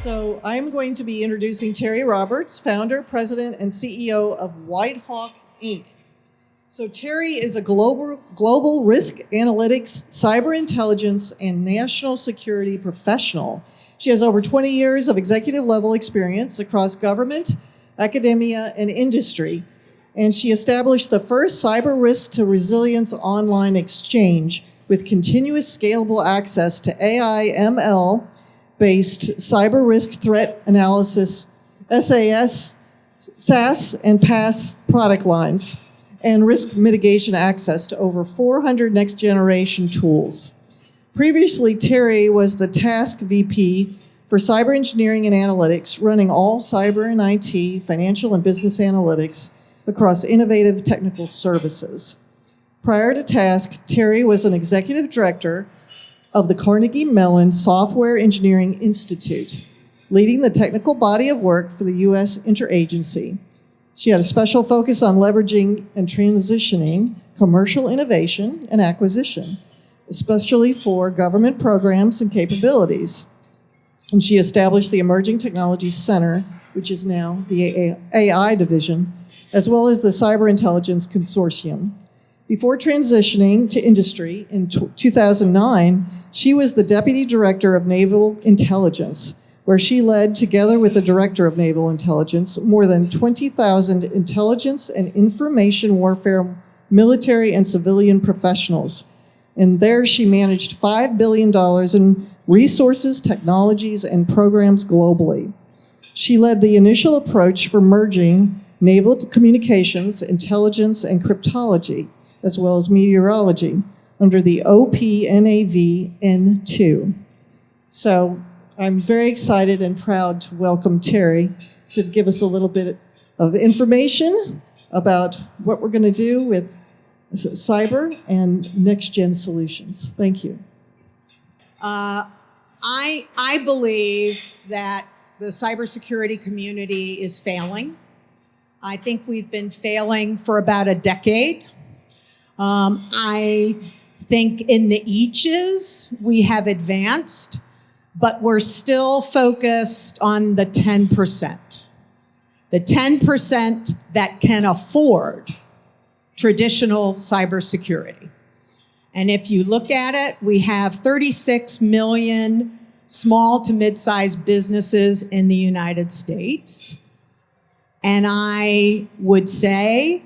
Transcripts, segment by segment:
So I'm going to be introducing Terry Roberts, founder, president, and CEO of WhiteHawk, Inc. So Terry is a global risk analytics, cyber intelligence, and national security professional. She has over 20 years of executive level experience across government, academia, and industry. And she established the first cyber risk to resilience online exchange with continuous scalable access to AI, ML, based cyber risk threat analysis, SAS, SaaS, and PaaS product lines, and risk mitigation access to over 400 next generation tools. Previously, Terry was the task VP for cyber engineering and analytics, running all cyber and IT, financial and business analytics across innovative technical services. Prior to task, Terry was an executive director of the Carnegie Mellon Software Engineering Institute, leading the technical body of work for the U.S. interagency. She had a special focus on leveraging and transitioning commercial innovation and acquisition, especially for government programs and capabilities. And she established the Emerging Technologies Center, which is now the AI division, as well as the Cyber Intelligence Consortium. Before transitioning to industry in 2009, she was the Deputy Director of Naval Intelligence, where she led, together with the Director of Naval Intelligence, more than 20,000 intelligence and information warfare military and civilian professionals. And there she managed $5 billion in resources, technologies, and programs globally. She led the initial approach for merging naval communications, intelligence, and cryptology, as well as meteorology, under the OPNAV N2. So I'm very excited and proud to welcome Terry to give us a little bit of information about what we're going to do with cyber and next-gen solutions. Thank you. I believe that the cybersecurity community is failing. I think we've been failing for about a decade. I think in the eaches we have advanced, but we're still focused on the 10%. The 10% that can afford traditional cybersecurity. And if you look at it, we have 36 million small to mid-sized businesses in the United States. And I would say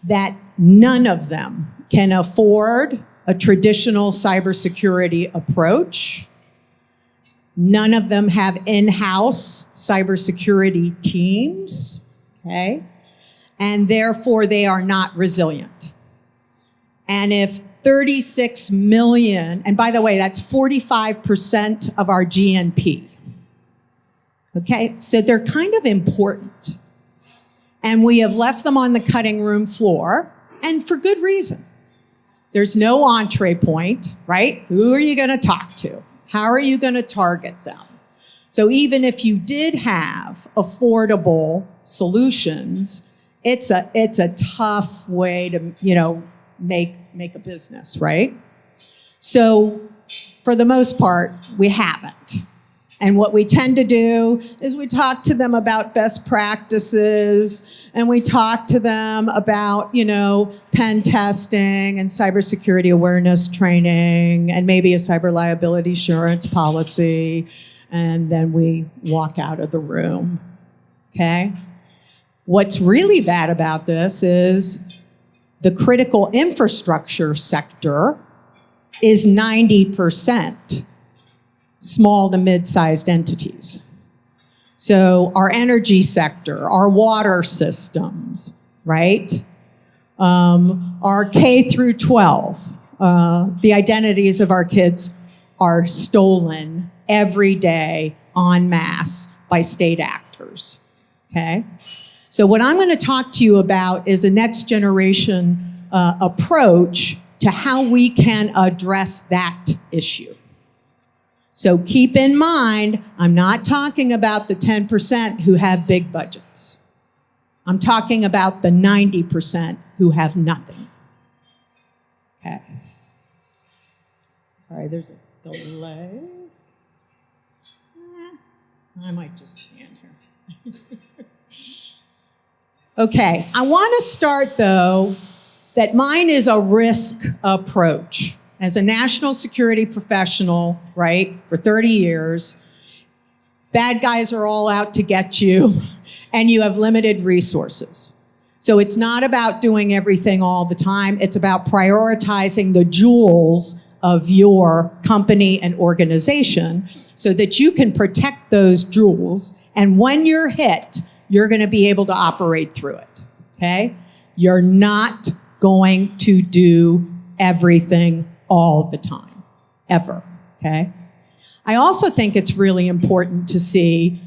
that none of them can afford a traditional cybersecurity approach. None of them have in-house cybersecurity teams, okay? And therefore they are not resilient. And if 36 million, and by the way, that's 45% of our GNP, okay? So they're kind of important. And we have left them on the cutting room floor, and for good reason. There's no entree point, right? Who are you going to talk to? How are you going to target them? So even if you did have affordable solutions, it's a tough way to, make a business, right? So for the most part, we haven't. And what we tend to do is we talk to them about best practices, and we talk to them about, pen testing and cybersecurity awareness training, and maybe a cyber liability insurance policy, and then we walk out of the room, okay? What's really bad about this is the critical infrastructure sector is 90% small to mid-sized entities. So our energy sector, our water systems, right? Our K through 12, the identities of our kids are stolen every day en masse by state actors, okay? So what I'm going to talk to you about is a next generation approach to how we can address that issue. So keep in mind, I'm not talking about the 10% who have big budgets. I'm talking about the 90% who have nothing. Okay. Sorry, there's a delay. I might just stand here. Okay, I want to start, though, that mine is a risk approach. As a national security professional, right, for 30 years, bad guys are all out to get you, and you have limited resources. So it's not about doing everything all the time. It's about prioritizing the jewels of your company and organization so that you can protect those jewels. And when you're hit, you're going to be able to operate through it, okay? You're not going to do everything all the time, ever, okay? I also think it's really important to see,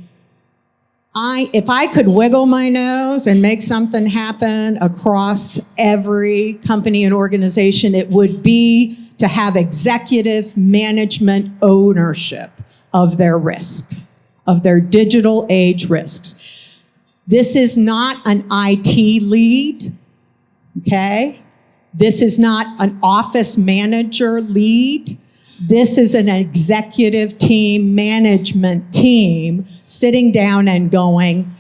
if I could wiggle my nose and make something happen across every company and organization, it would be to have executive management ownership of their risk, of their digital age risks. This is not an IT lead, okay? This is not an office manager lead. This is an executive team, management team, sitting down and going,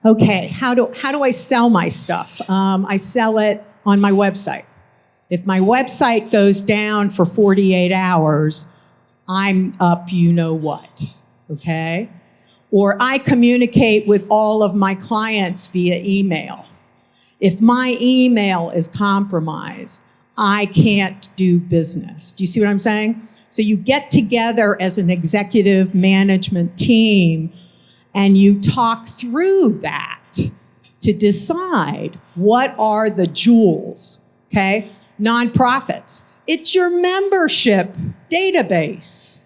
okay, how do I sell my stuff? I sell it on my website. If my website goes down for 48 hours, I'm up you know what, okay? Or I communicate with all of my clients via email. If my email is compromised, I can't do business. Do you see what I'm saying? So you get together as an executive management team and you talk through that to decide what are the jewels, okay? Nonprofits, it's your membership database.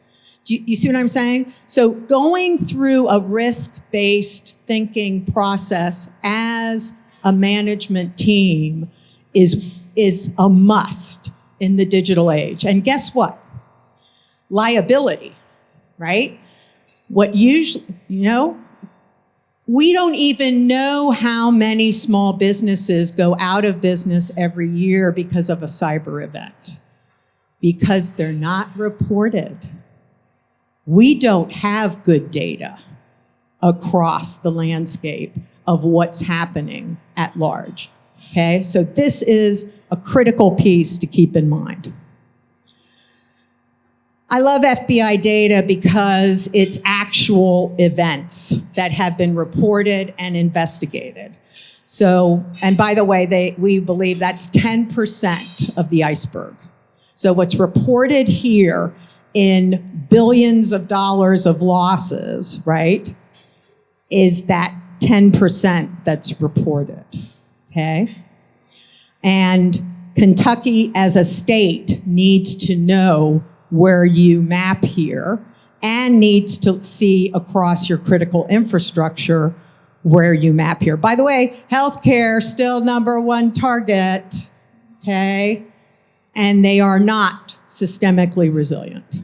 You see what I'm saying? So going through a risk-based thinking process as a management team is a must in the digital age. And guess what? Liability, right? What usually, we don't even know how many small businesses go out of business every year because of a cyber event, because they're not reported. We don't have good data across the landscape of what's happening at large, okay? So this is a critical piece to keep in mind. I love FBI data because it's actual events that have been reported and investigated. So, and by the way, we believe that's 10% of the iceberg. So what's reported here in billions of dollars of losses, right, is that 10% that's reported, okay? And Kentucky as a state needs to know where you map here and needs to see across your critical infrastructure where you map here. By the way, healthcare still #1 target, okay? And they are not systemically resilient.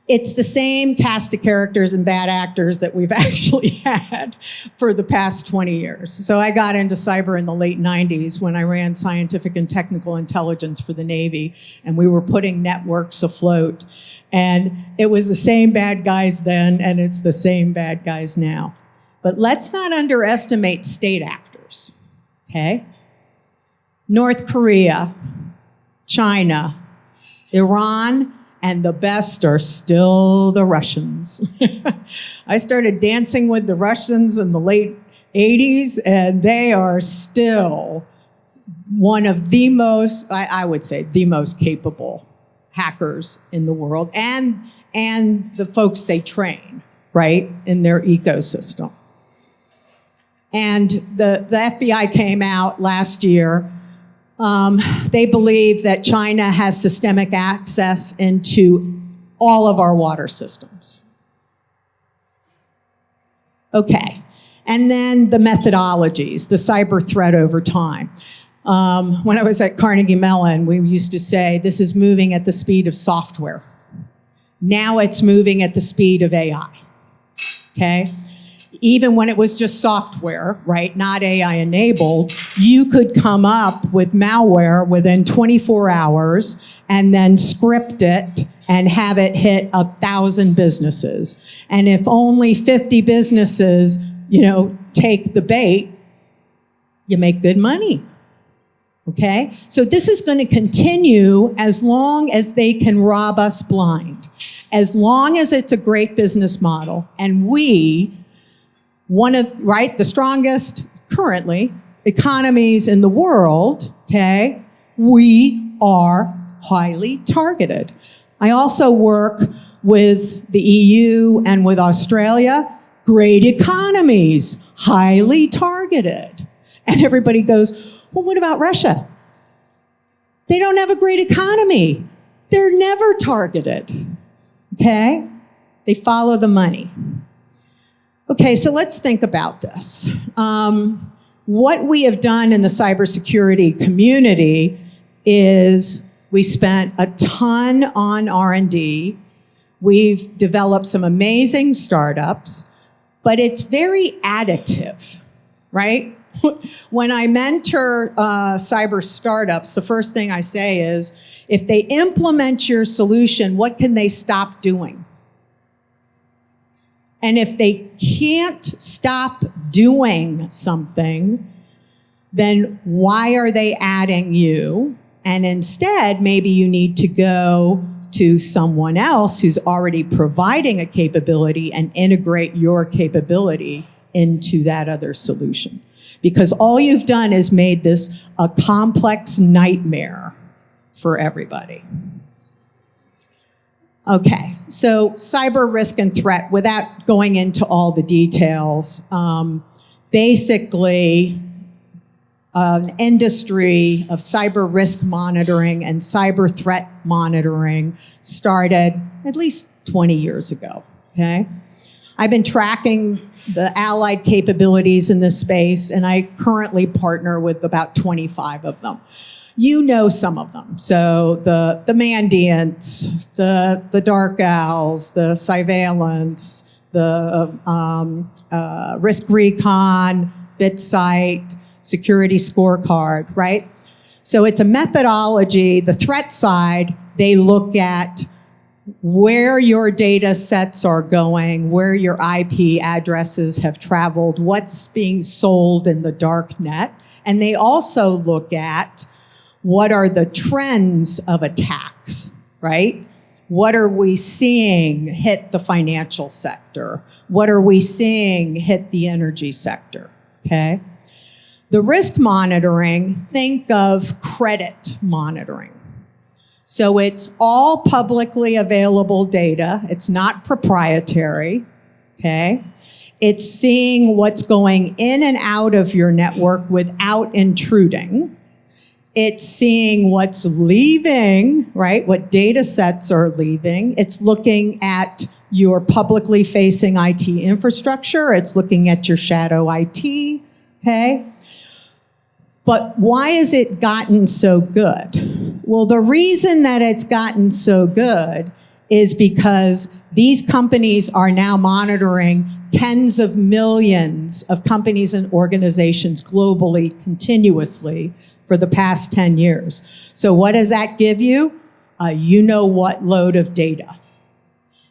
It's the same cast of characters and bad actors that we've actually had for the past 20 years. So I got into cyber in the late 90s when I ran scientific and technical intelligence for the Navy, and we were putting networks afloat. And it was the same bad guys then, and it's the same bad guys now. But let's not underestimate state actors, okay? North Korea, China, Iran, and the best are still the Russians. I started dancing with the Russians in the late 80s, and they are still one of the most, I would say, the most capable hackers in the world, and the folks they train, right, in their ecosystem. And the FBI came out last year. They believe that China has systemic access into all of our water systems. Okay, and then the methodologies, the cyber threat over time. When I was at Carnegie Mellon, we used to say this is moving at the speed of software. Now it's moving at the speed of AI, okay? even when it was just software, right, not AI enabled, you could come up with malware within 24 hours and then script it and have it hit 1,000 businesses. And if only 50 businesses, take the bait, you make good money. Okay? So this is going to continue as long as they can rob us blind. As long as it's a great business model. And we, the strongest, currently, economies in the world, okay, we are highly targeted. I also work with the EU and with Australia, great economies, highly targeted. And everybody goes, well, what about Russia? They don't have a great economy. They're never targeted, okay? They follow the money. Okay, so let's think about this. What we have done in the cybersecurity community is we spent a ton on R&D. We've developed some amazing startups, but it's very additive, right? When I mentor cyber startups, the first thing I say is, if they implement your solution, what can they stop doing? And if they can't stop doing something, then why are they adding you? And instead, maybe you need to go to someone else who's already providing a capability and integrate your capability into that other solution. Because all you've done is made this a complex nightmare for everybody. Okay, so cyber risk and threat, without going into all the details, basically an industry of cyber risk monitoring and cyber threat monitoring started at least 20 years ago, okay? I've been tracking the allied capabilities in this space, and I currently partner with about 25 of them. You know some of them. So the Mandiants, the Dark Owls, the Cyvalence, the Risk Recon, BitSight, Security Scorecard, right? So it's a methodology. The threat side, they look at where your data sets are going, where your IP addresses have traveled, what's being sold in the dark net. And they also look at what are the trends of attacks, right? What are we seeing hit the financial sector? What are we seeing hit the energy sector, okay? The risk monitoring, think of credit monitoring. So it's all publicly available data. It's not proprietary, okay? It's seeing what's going in and out of your network without intruding. It's seeing what's leaving, right? What data sets are leaving. It's looking at your publicly facing IT infrastructure. It's looking at your shadow IT, okay? But why has it gotten so good? Well, the reason that it's gotten so good is because these companies are now monitoring tens of millions of companies and organizations globally, continuously, for the past 10 years. So what does that give you? You-know-what load of data.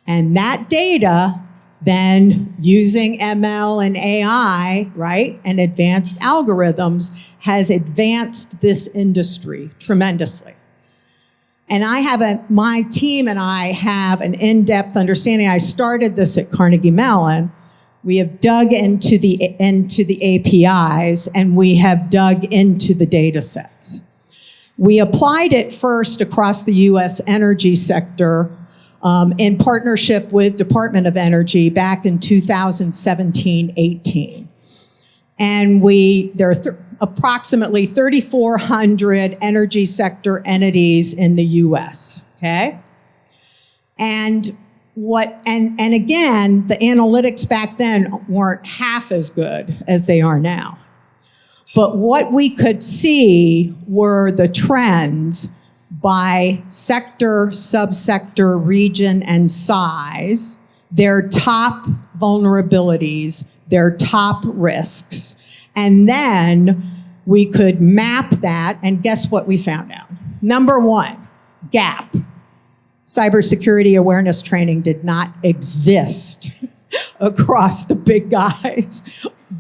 And that data, then using ML and AI, right, and advanced algorithms, has advanced this industry tremendously. And my team and I have an in-depth understanding. I started this at Carnegie Mellon. We have dug into the APIs, and we have dug into the data sets. We applied it first across the US energy sector in partnership with Department of Energy back in 2017-18. And there are approximately 3,400 energy sector entities in the US, okay? And again, the analytics back then weren't half as good as they are now. But what we could see were the trends by sector, subsector, region, and size, their top vulnerabilities, their top risks. And then we could map that, and guess what we found out? Number one, gap. Cybersecurity awareness training did not exist across the big guys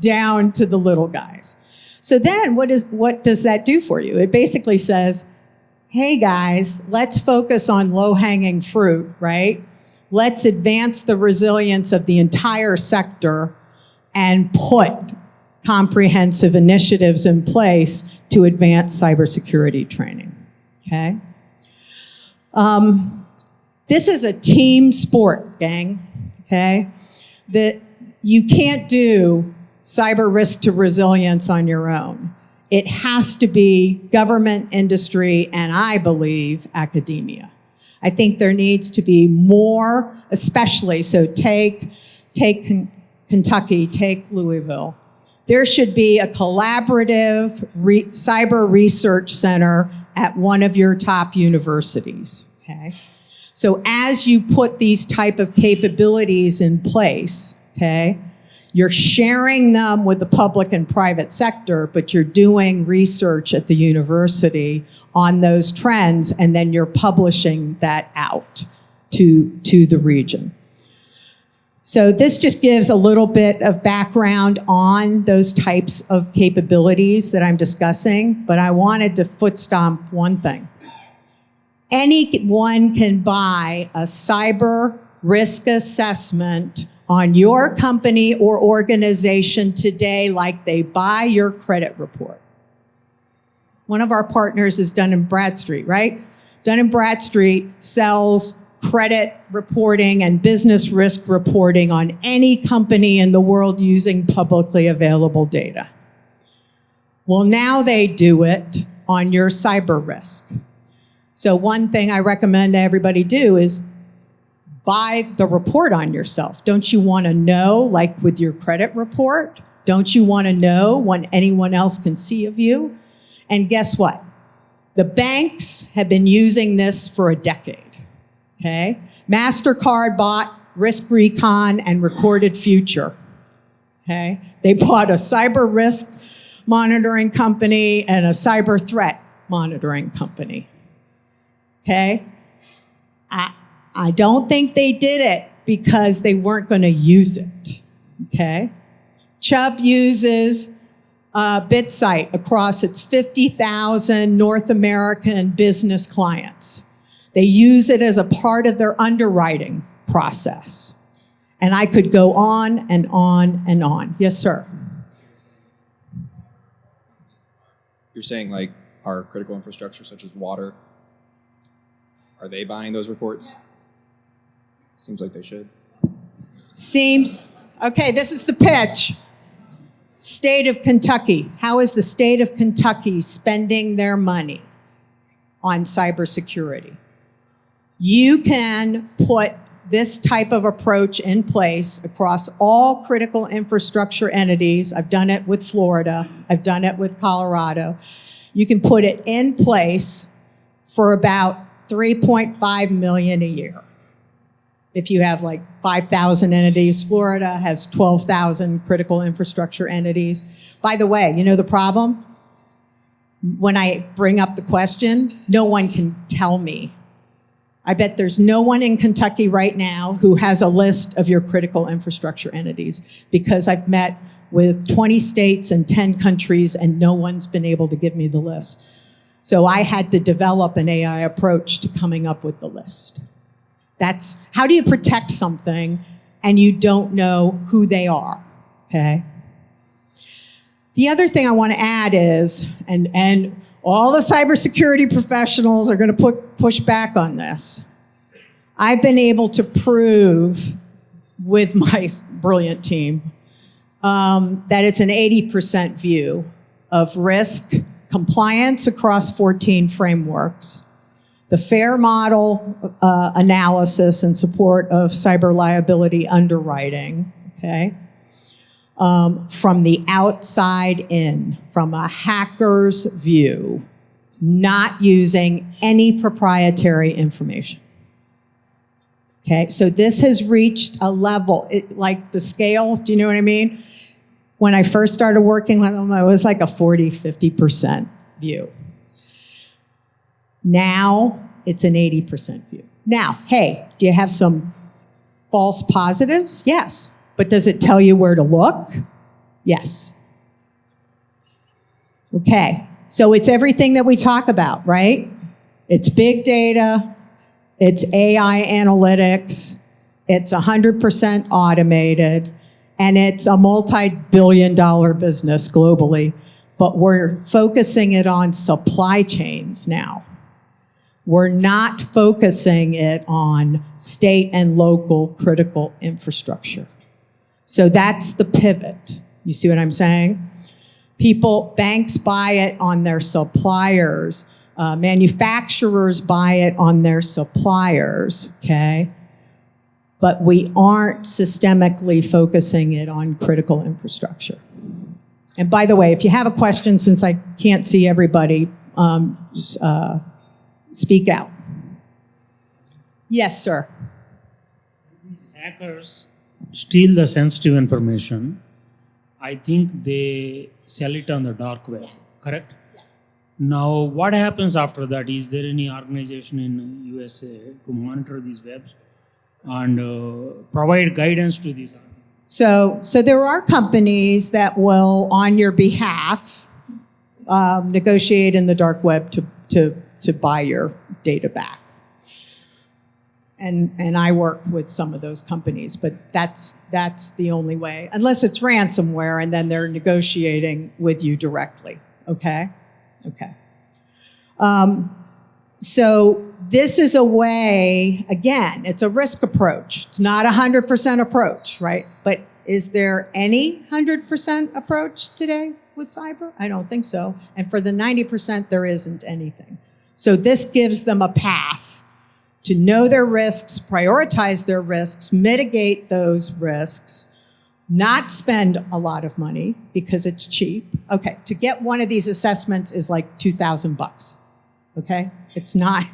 down to the little guys. So then what does that do for you? It basically says, hey guys, let's focus on low-hanging fruit, right? Let's advance the resilience of the entire sector and put comprehensive initiatives in place to advance cybersecurity training, okay? This is a team sport, gang, okay? That you can't do cyber risk to resilience on your own. It has to be government, industry, and I believe academia. I think there needs to be more, especially, so take Kentucky, take Louisville. There should be a collaborative cyber research center at one of your top universities, okay? So as you put these type of capabilities in place, okay, you're sharing them with the public and private sector, but you're doing research at the university on those trends, and then you're publishing that out to the region. So this just gives a little bit of background on those types of capabilities that I'm discussing, but I wanted to foot stomp one thing. Anyone can buy a cyber risk assessment on your company or organization today like they buy your credit report. One of our partners is Dun & Bradstreet, right? Dun & Bradstreet sells credit reporting and business risk reporting on any company in the world using publicly available data. Well, now they do it on your cyber risk. So one thing I recommend everybody do is buy the report on yourself. Don't you want to know, like with your credit report, don't you want to know when anyone else can see of you? And guess what? The banks have been using this for a decade, okay? MasterCard bought Risk Recon and Recorded Future, okay? They bought a cyber risk monitoring company and a cyber threat monitoring company, okay? I don't think they did it because they weren't going to use it, okay? Chubb uses BitSight across its 50,000 North American business clients. They use it as a part of their underwriting process. And I could go on and on and on. Yes, sir. You're saying like our critical infrastructure such as water, are they buying those reports? Seems like they should. Seems. Okay, this is the pitch. State of Kentucky. How is the state of Kentucky spending their money on cybersecurity? You can put this type of approach in place across all critical infrastructure entities. I've done it with Florida. I've done it with Colorado. You can put it in place for about $3.5 million a year. If you have like 5,000 entities, Florida has 12,000 critical infrastructure entities. By the way, you know the problem? When I bring up the question, no one can tell me. I bet there's no one in Kentucky right now who has a list of your critical infrastructure entities, because I've met with 20 states and 10 countries and no one's been able to give me the list. So I had to develop an AI approach to coming up with the list. That's, how do you protect something and you don't know who they are, okay? The other thing I want to add is, and all the cybersecurity professionals are going to push back on this. I've been able to prove with my brilliant team that it's an 80% view of risk compliance across 14 frameworks, the FAIR model analysis and support of cyber liability underwriting, okay? From the outside in, from a hacker's view, not using any proprietary information. Okay, so this has reached a level, like the scale, do you know what I mean? When I first started working with them, it was like a 40, 50% view. Now, it's an 80% view. Now, hey, do you have some false positives? Yes. But does it tell you where to look? Yes. Okay, so it's everything that we talk about, right? It's big data, it's AI analytics, it's 100% automated, and it's a multi-billion-dollar business globally, but we're focusing it on supply chains now. We're not focusing it on state and local critical infrastructure. So that's the pivot. You see what I'm saying? Banks buy it on their suppliers. Manufacturers buy it on their suppliers, okay? But we aren't systemically focusing it on critical infrastructure. And by the way, if you have a question, since I can't see everybody, speak out. Yes, sir. These hackers steal the sensitive information. I think they sell it on the dark web, correct? Yes. Now, what happens after that? Is there any organization in USA to monitor these webs and provide guidance to these? So there are companies that will, on your behalf, negotiate in the dark web to buy your data back. And I work with some of those companies, but that's the only way, unless it's ransomware and then they're negotiating with you directly, okay? Okay. So this is a way, again, it's a risk approach. It's not a 100% approach, right? But is there any 100% approach today with cyber? I don't think so. And for the 90%, there isn't anything. So this gives them a path to know their risks, prioritize their risks, mitigate those risks, not spend a lot of money because it's cheap. Okay, to get one of these assessments is like $2,000, okay? It's not.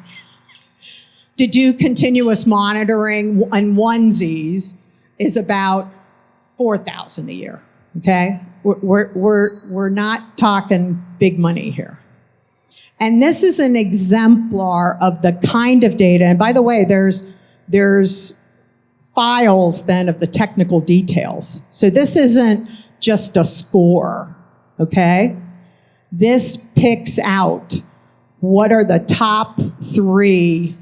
To do continuous monitoring and onesies is about $4,000 a year, okay? We're not talking big money here. And this is an exemplar of the kind of data. And by the way, there's files then of the technical details. So this isn't just a score, okay? This picks out what are the top 3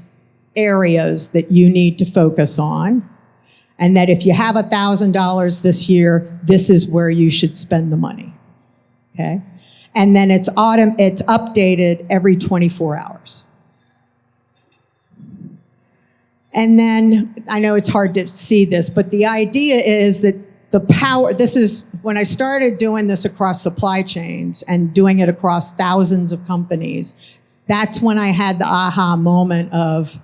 areas that you need to focus on, and that if you have $1,000 this year, this is where you should spend the money, okay? And then it's updated every 24 hours. And then, I know it's hard to see this, but the idea is that the power, this is, when I started doing this across supply chains and doing it across thousands of companies, that's when I had the aha moment of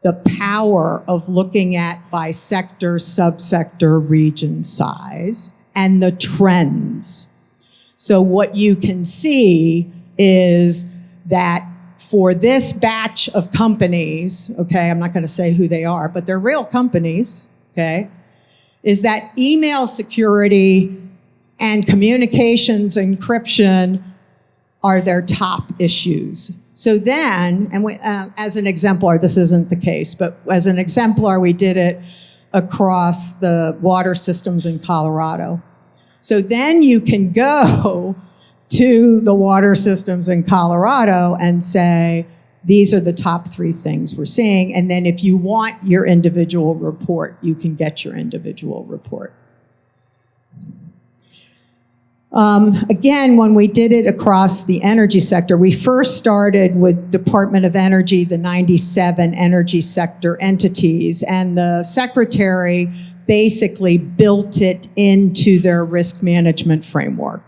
the power of looking at by sector, subsector, region size, and the trends. So what you can see is that for this batch of companies, okay, I'm not going to say who they are, but they're real companies, okay, is that email security and communications encryption are their top issues. So then, and as an exemplar, this isn't the case, but as an exemplar, we did it across the water systems in Colorado. So then you can go to the water systems in Colorado and say, these are the top 3 things we're seeing. And then if you want your individual report, you can get your individual report. Again, when we did it across the energy sector, we first started with Department of Energy, the 97 energy sector entities, and the secretary basically built it into their risk management framework.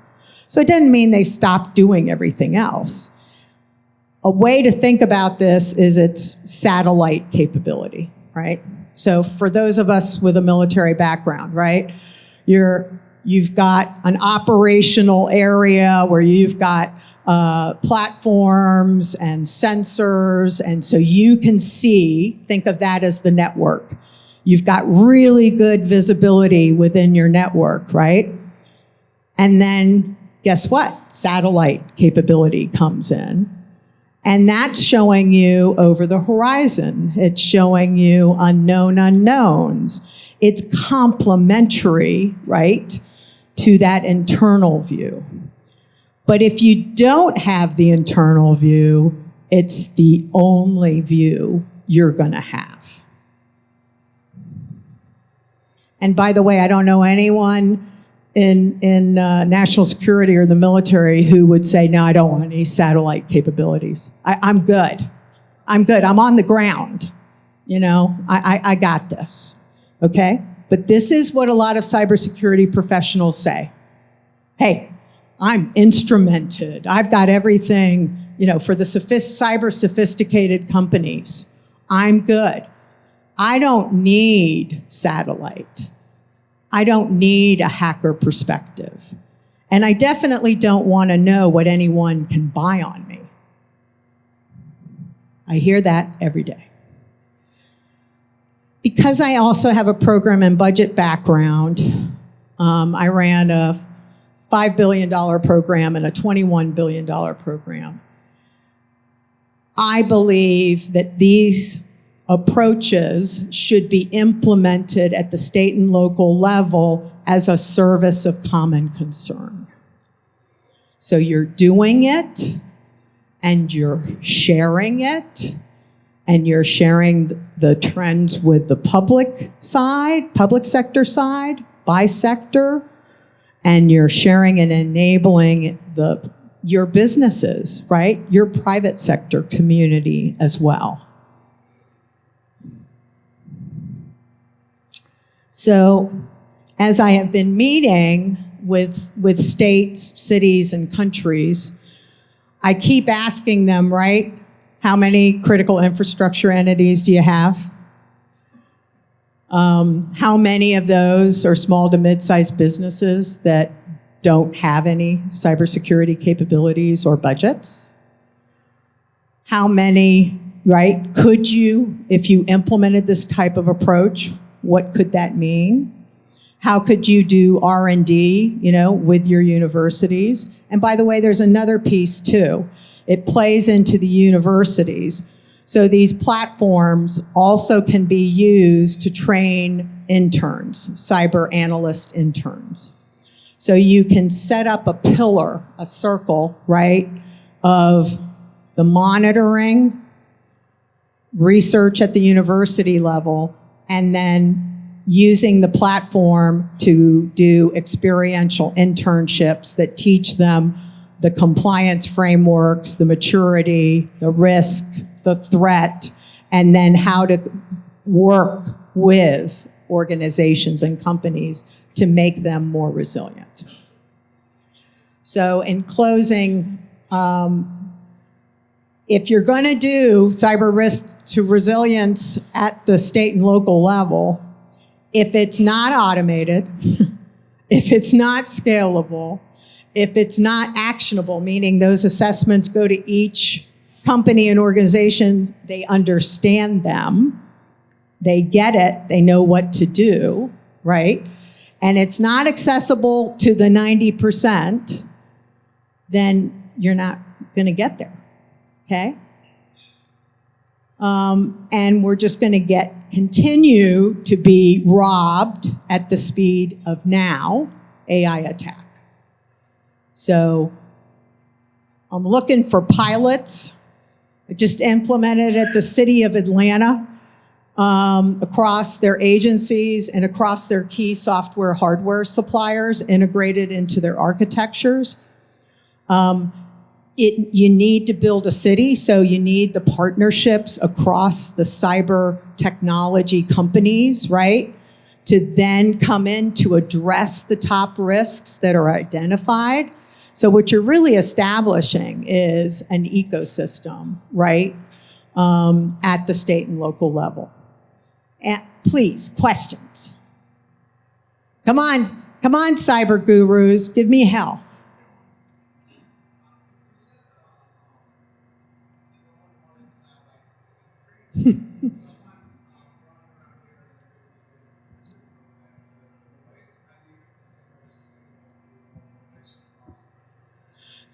So it doesn't mean they stopped doing everything else. A way to think about this is its satellite capability, right? So for those of us with a military background, right? You've got an operational area where you've got platforms and sensors, and so you can see, think of that as the network. You've got really good visibility within your network, right? And then guess what? Satellite capability comes in. And that's showing you over the horizon. It's showing you unknown unknowns. It's complementary, right, to that internal view. But if you don't have the internal view, it's the only view you're going to have. And by the way, I don't know anyone in national security or the military who would say, no, I don't want any satellite capabilities. I'm good. I'm good. I'm on the ground. You know, I got this. Okay? But this is what a lot of cybersecurity professionals say. Hey, I'm instrumented. I've got everything, you know, for the cyber sophisticated companies. I'm good. I don't need satellite. I don't need a hacker perspective. And I definitely don't want to know what anyone can buy on me. I hear that every day. Because I also have a program and budget background, I ran a $5 billion program and a $21 billion program. I believe that these approaches should be implemented at the state and local level as a service of common concern. So you're doing it, and you're sharing it, and you're sharing the trends with the public side, public sector side, by sector, and you're sharing and enabling your businesses, right? Your private sector community as well. So, as I have been meeting with states, cities, and countries, I keep asking them, right, how many critical infrastructure entities do you have? How many of those are small to mid-sized businesses that don't have any cybersecurity capabilities or budgets? How many, right, could you, if you implemented this type of approach, what could that mean? How could you do R&D, you know, with your universities? And by the way, there's another piece too. It plays into the universities. So these platforms also can be used to train interns, cyber analyst interns. So you can set up a pillar, a circle, right, of the monitoring, research at the university level, and then using the platform to do experiential internships that teach them the compliance frameworks, the maturity, the risk, the threat, and then how to work with organizations and companies to make them more resilient. So in closing, if you're going to do cyber risk to resilience at the state and local level, if it's not automated, if it's not scalable, if it's not actionable, meaning those assessments go to each company and organization, they understand them, they get it, they know what to do, right? And it's not accessible to the 90%, then you're not going to get there, okay? And we're just going to continue to be robbed at the speed of now, AI attack. So I'm looking for pilots. I just implemented at the city of Atlanta, across their agencies and across their key software hardware suppliers integrated into their architectures. You need to build a city, so you need the partnerships across the cyber technology companies, right? To then come in to address the top risks that are identified. So what you're really establishing is an ecosystem, right? At the state and local level. And please, questions. Come on, cyber gurus, give me hell.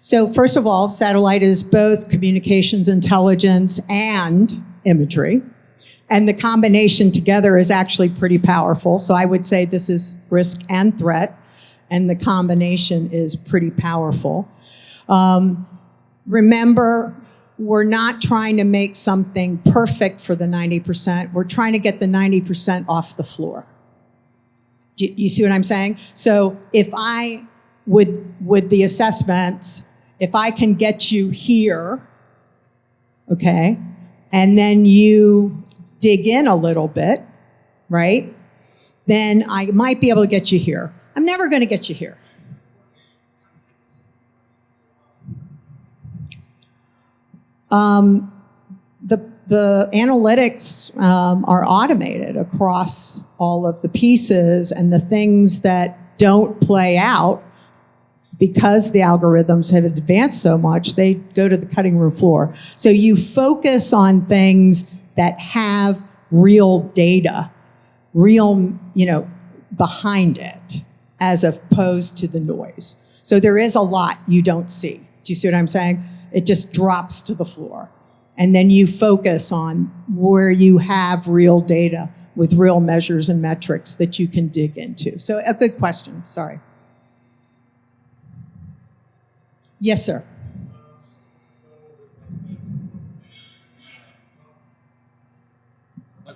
So first of all, satellite is both communications intelligence and imagery. And the combination together is actually pretty powerful. So I would say this is risk and threat, and the combination is pretty powerful. Remember, we're not trying to make something perfect for the 90%. We're trying to get the 90% off the floor. Do you see what I'm saying? So if I, with the assessments, if I can get you here, okay, and then you dig in a little bit, right, then I might be able to get you here. I'm never going to get you here. The analytics are automated across all of the pieces, and the things that don't play out because the algorithms have advanced so much, they go to the cutting room floor. So you focus on things that have real data, real, behind it, as opposed to the noise. So there is a lot you don't see. Do you see what I'm saying? It just drops to the floor. And then you focus on where you have real data with real measures and metrics that you can dig into. So a good question, sorry. Yes, sir.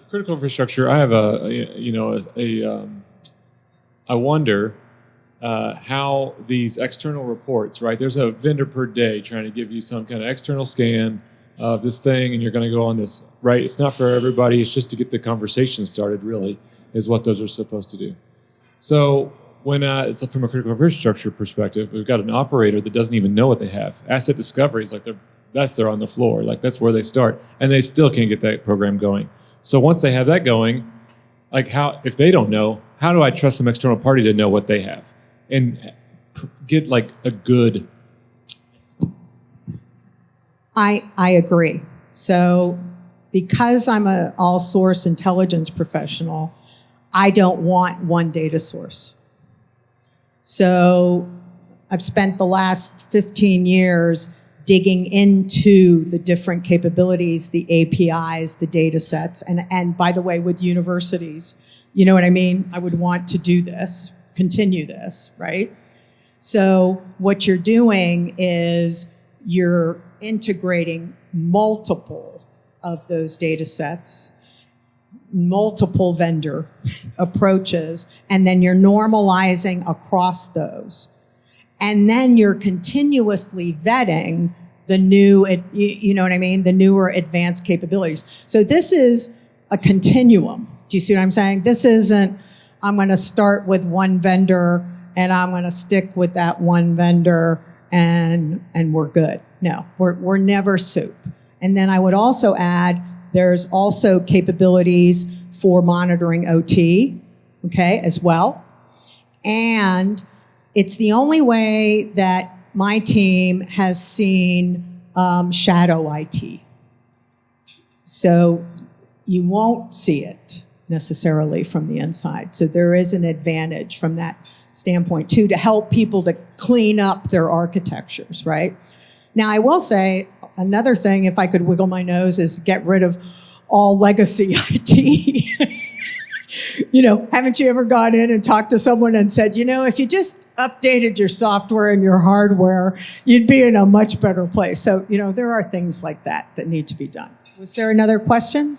Critical infrastructure, I have I wonder how these external reports, right? There's a vendor per day trying to give you some kind of external scan of this thing, and you're going to go on this, right? It's not for everybody. It's just to get the conversation started, really, is what those are supposed to do. So when it's from a critical infrastructure perspective, we've got an operator that doesn't even know what they have. Asset discovery is like they're on the floor, like that's where they start, and they still can't get that program going. So once they have that going, like if they don't know, how do I trust some external party to know what they have and get like a good? I agree. So because I'm an all-source intelligence professional, I don't want one data source. So I've spent the last 15 years digging into the different capabilities, the APIs, the data sets, and by the way, with universities, you know what I mean? I would want to do this, continue this, right? So what you're doing is you're integrating multiple of those data sets, multiple vendor approaches, and then you're normalizing across those. And then you're continuously vetting the new, you know what I mean, the newer advanced capabilities. So this is a continuum. Do you see what I'm saying? This isn't, I'm going to start with one vendor and I'm going to stick with that one vendor and we're good. No, we're never soup. And then I would also add, there's also capabilities for monitoring OT, okay, as well. And it's the only way that my team has seen shadow IT. So you won't see it necessarily from the inside. So there is an advantage from that standpoint too, to help people to clean up their architectures, right? Now I will say another thing, if I could wiggle my nose, is get rid of all legacy IT. Haven't you ever gone in and talked to someone and said, if you just updated your software and your hardware, you'd be in a much better place. So, there are things like that need to be done. Was there another question?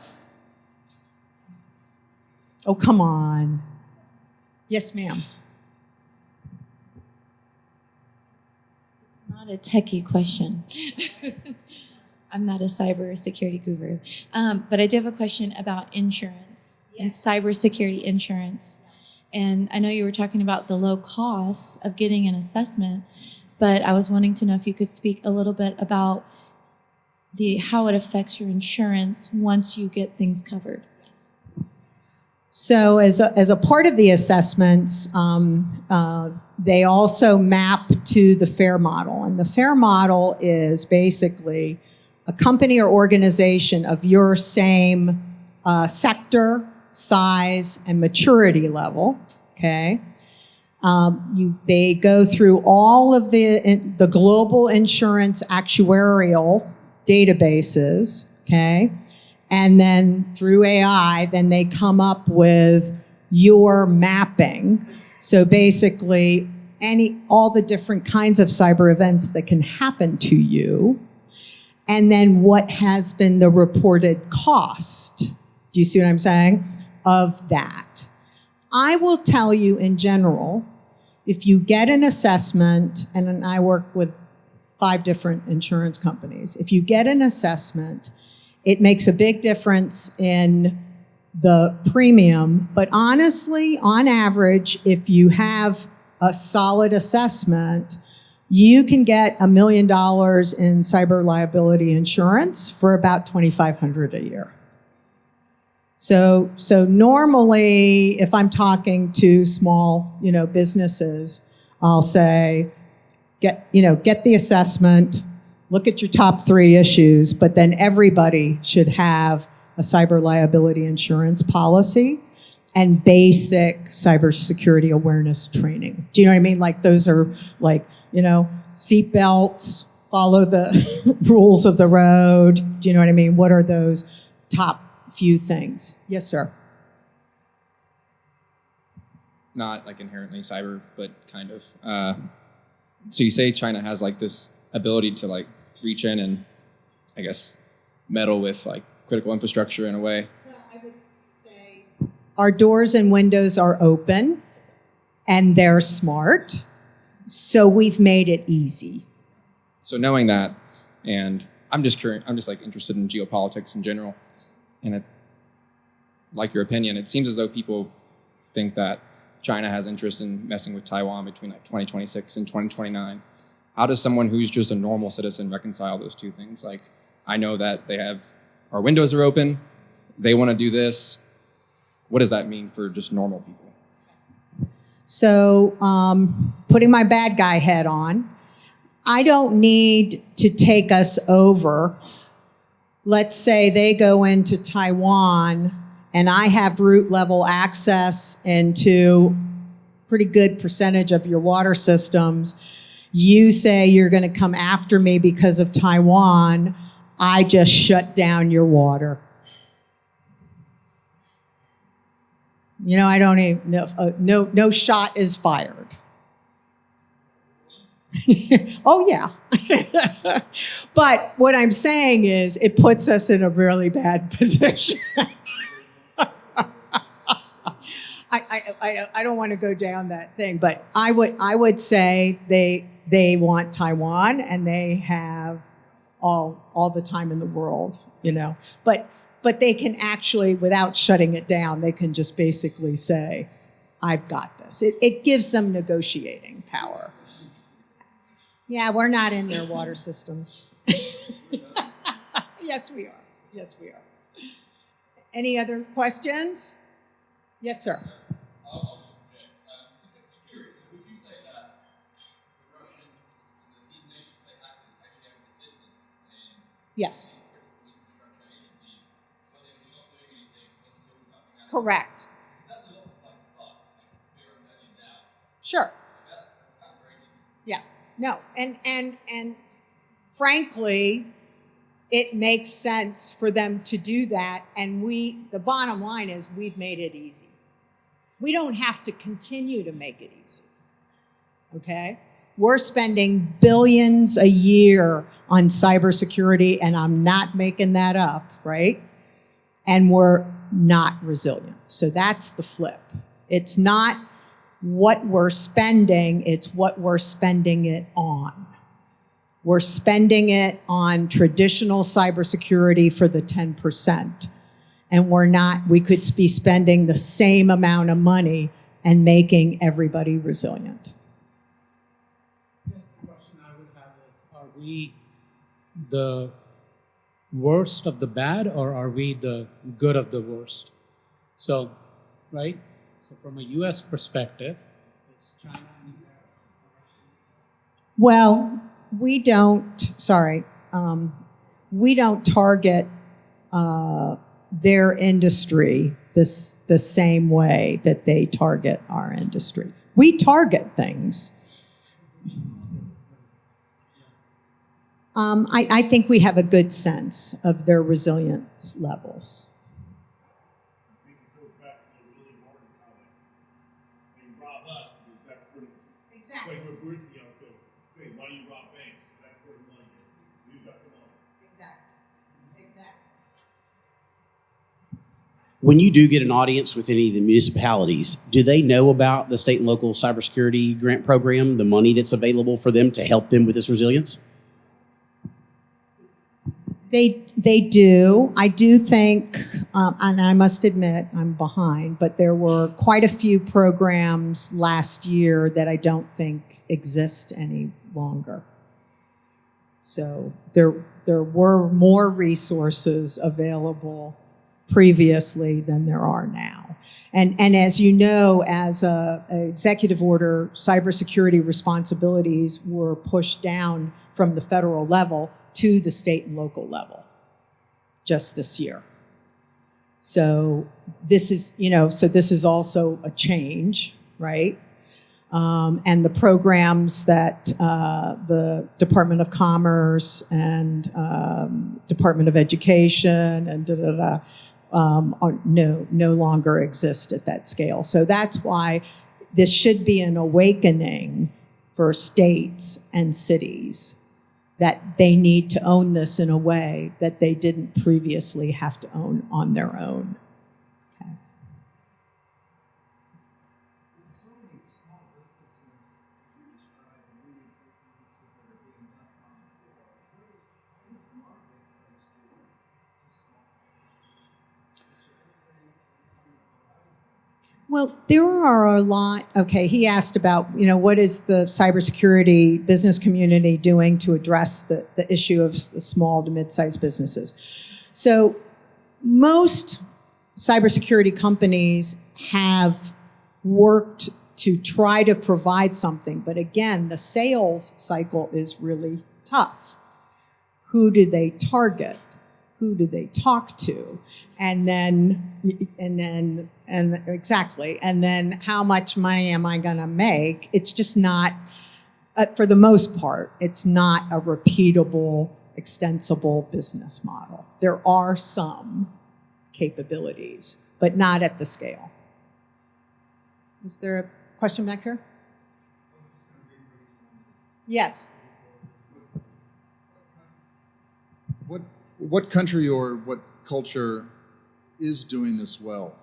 Oh, come on. Yes, ma'am. It's not a techie question. I'm not a cybersecurity guru. But I do have a question about insurance and cybersecurity insurance. And I know you were talking about the low cost of getting an assessment, but I was wanting to know if you could speak a little bit about how it affects your insurance once you get things covered. So as a part of the assessments, they also map to the FAIR model. And the FAIR model is basically a company or organization of your same sector, size, and maturity level, okay? They go through all of the global insurance actuarial databases, okay? And then through AI, then they come up with your mapping. So basically, all the different kinds of cyber events that can happen to you, and then what has been the reported cost. Do you see what I'm saying? Of that. I will tell you in general, if you get an assessment, and I work with 5 different insurance companies, if you get an assessment, it makes a big difference in the premium. But honestly, on average, if you have a solid assessment, you can get $1 million in cyber liability insurance for about $2,500 a year. So normally, if I'm talking to small, businesses, I'll say, get the assessment, look at your top 3 issues, but then everybody should have a cyber liability insurance policy and basic cybersecurity awareness training. Do you know what I mean? Like those are like, seat belts, follow the rules of the road. Do you know what I mean? What are those top few things? Yes, sir. Not like inherently cyber, but kind of. So you say China has like this ability to like reach in and, I guess, meddle with like critical infrastructure in a way. Well, I would say our doors and windows are open and they're smart. So we've made it easy. So knowing that, and I'm just curious, I'm just like interested in geopolitics in general, and like your opinion, it seems as though people think that China has interest in messing with Taiwan between like 2026 and 2029. How does someone who's just a normal citizen reconcile those two things? Like, I know that our windows are open, they want to do this. What does that mean for just normal people? So, putting my bad guy hat on, I don't need to take us over. Let's say they go into Taiwan and I have root level access into pretty good percentage of your water systems. You say you're going to come after me because of Taiwan. I just shut down your water. I don't even know. No shot is fired. Oh, yeah. But what I'm saying is it puts us in a really bad position. I don't want to go down that thing, but I would say they want Taiwan and they have all the time in the world, But they can actually, without shutting it down, they can just basically say, I've got this. It gives them negotiating power. Yeah, we're not in their water systems. Yes, we are. Yes, we are. Any other questions? Yes, sir. Yes. Correct. Sure. Yeah. No. And frankly, it makes sense for them to do that. And the bottom line is we've made it easy. We don't have to continue to make it easy. Okay? We're spending billions a year on cybersecurity, and I'm not making that up, right? And we're not resilient. So that's the flip. It's not what we're spending, it's what we're spending it on. We're spending it on traditional cybersecurity for the 10%. And we could be spending the same amount of money and making everybody resilient. Yes, the question I would have is, are we the worst of the bad, or are we the good of the worst? So, right? So from a U.S. perspective, is China... Well, we don't target their industry the same way that they target our industry. we target things. I think we have a good sense of their resilience levels. Exactly. When you do get an audience with any of the municipalities, do they know about the state and local cybersecurity grant program, the money that's available for them to help them with this resilience? They do. I do think, and I must admit I'm behind, but there were quite a few programs last year that I don't think exist any longer. So there were more resources available previously than there are now. And as you know, as an executive order, cybersecurity responsibilities were pushed down from the federal level to the state and local level just this year. So this is also a change, right? And the programs that the Department of Commerce and Department of Education and no longer exist at that scale. So that's why this should be an awakening for states and cities that they need to own this in a way that they didn't previously have to own on their own. Okay. Well, there are a lot. Okay, he asked about, what is the cybersecurity business community doing to address the issue of small to mid-sized businesses. So most cybersecurity companies have worked to try to provide something, but again, the sales cycle is really tough. Who do they target? Who do they talk to? And then how much money am I going to make? It's just not, for the most part, it's not a repeatable, extensible business model. There are some capabilities, but not at the scale. Is there a question back here? Yes. What country or what culture is doing this well,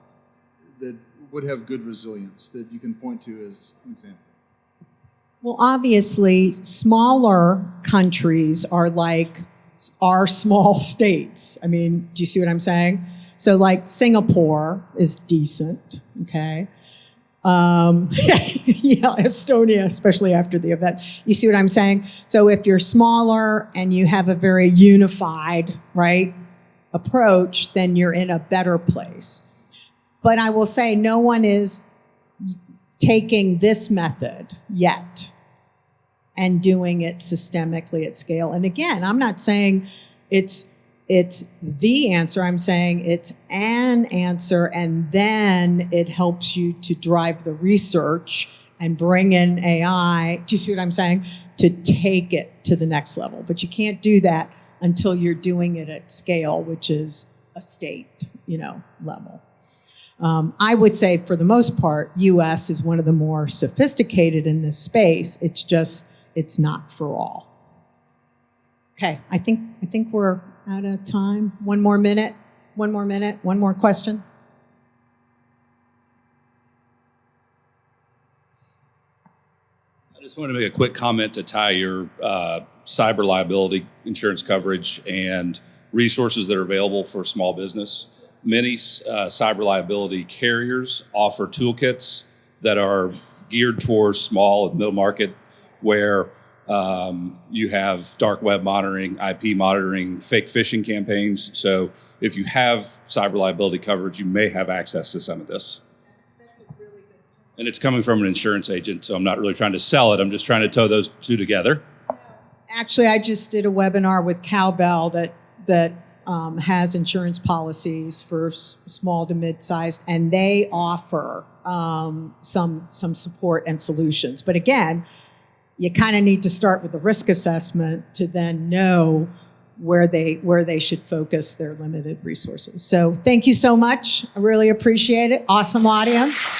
that would have good resilience, that you can point to as an example? Well, obviously, smaller countries are like our small states. I mean, do you see what I'm saying? So like Singapore is decent, okay? Yeah, Estonia, especially after the event. You see what I'm saying? So if you're smaller and you have a very unified, right, approach, then you're in a better place. But I will say no one is taking this method yet and doing it systemically at scale. And again, I'm not saying it's the answer. I'm saying it's an answer, and then it helps you to drive the research and bring in AI. Do you see what I'm saying? To take it to the next level. But you can't do that until you're doing it at scale, which is a state, level. I would say for the most part, US is one of the more sophisticated in this space. It's not for all. Okay, I think we're out of time. One more minute, one more question. I just want to make a quick comment to tie your cyber liability insurance coverage and resources that are available for small business. Many cyber liability carriers offer toolkits that are geared towards small and middle market, where you have dark web monitoring, IP monitoring, fake phishing campaigns. So if you have cyber liability coverage, you may have access to some of this. That's a really good point. And it's coming from an insurance agent, so I'm not really trying to sell it. I'm just trying to tow those two together. Actually, I just did a webinar with Cowbell that has insurance policies for small to mid-sized, and they offer some support and solutions. But again, you kind of need to start with the risk assessment to then know where they should focus their limited resources. So thank you so much. I really appreciate it. Awesome audience.